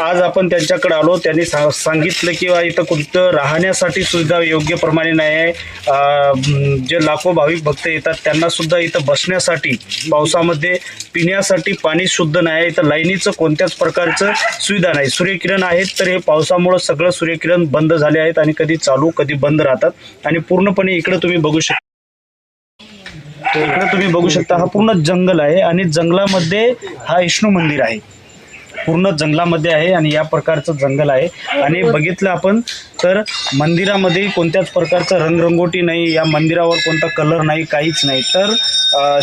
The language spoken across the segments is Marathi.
आज आपण त्यांच्याकडे आलो. त्यांनी सांगितलं की इथं कुठं राहण्यासाठी सुद्धा योग्य प्रमाणे नाही आहे. जे लाखो भाविक भक्त येतात त्यांना सुद्धा इथं बसण्यासाठी, पावसामध्ये पिण्यासाठी पाणी शुद्ध नाही आहे. इथं लाईनीचं कोणत्याच प्रकारचं सुविधा नाही. सूर्यकिरण आहेत तर हे पावसामुळं सगळं सूर्यकिरण बंद झाले आहेत आणि कधी चालू कधी बंद राहतात. आणि पूर्णपणे इकडे तुम्ही बघू शकता, हा पूर्ण जंगल आहे आणि जंगलामध्ये हा विष्णू मंदिर आहे. पूर्ण जंगलामध्ये आहे आणि या प्रकारचं जंगल आहे. आणि बघितलं आपण तर मंदिरामध्ये कोणत्याच प्रकारचं रंगरंगोटी नाही, या मंदिरावर कोणता कलर नाही, काहीच नाही. तर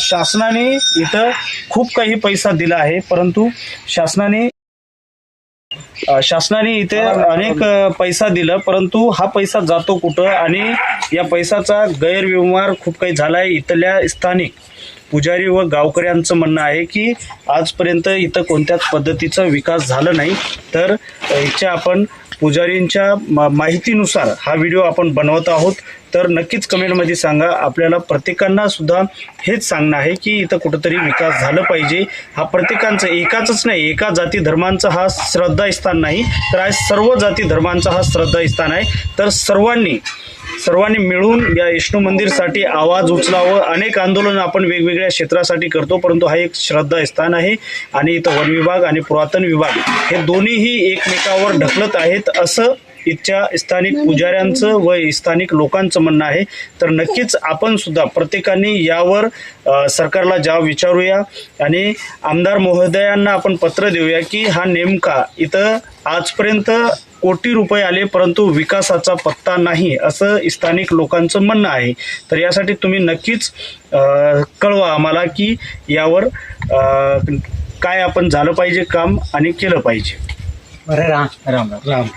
शासनाने इथं खूप काही पैसा दिला आहे, परंतु शासनाने इथे अनेक पैसा दिला, परंतु हा पैसा जातो कुठं आणि या पैशाचा गैरव्यवहार खूप काही झाला आहे. इथल्या स्थानिक पुजारी व गावकऱ्यांचं म्हणणं आहे की आजपर्यंत इथं कोणत्याच पद्धतीचा विकास झाला नाही. तर इथे आपण पुजारींच्या माहितीनुसार हा व्हिडिओ आपण बनवत आहोत. तर नक्कीच कमेंटमध्ये सांगा. आपल्याला प्रत्येकांना सुद्धा हेच सांगणं आहे की इथं कुठंतरी विकास झालं पाहिजे. हा प्रत्येकांचं, एकाच नाही, एका जाती धर्मांचा हा श्रद्धास्थान नाही, तर आज सर्व जाती धर्मांचा हा श्रद्धास्थान आहे. तर सर्वांनी मिळून या विष्णू मंदिरसाठी आवाज उचलावं. अनेक आंदोलन आपण वेगवेगळ्या क्षेत्रासाठी करतो, परंतु हा एक श्रद्धास्थान आहे आणि इथं वन विभाग आणि पुरातन विभाग हे दोन्हीही एकमेकावर ढकलत आहेत असं इथच्या स्थानिक पुजाऱ्यांचं व स्थानिक लोकांचं म्हणणं आहे. तर नक्कीच आपण सुद्धा प्रत्येकाने यावर सरकारला विचारूया आणि आमदार महोदयांना आपण पत्र देऊया की हा नेमका इथं आजपर्यंत कोटी रुपये आले परंतु विकासाचा पत्ता नाही असं स्थानिक लोकांचं म्हणणं आहे. तर यासाठी तुम्ही नक्कीच कळवा आम्हाला की यावर काय आपण झालं पाहिजे काम आणि केलं पाहिजे. राम राम.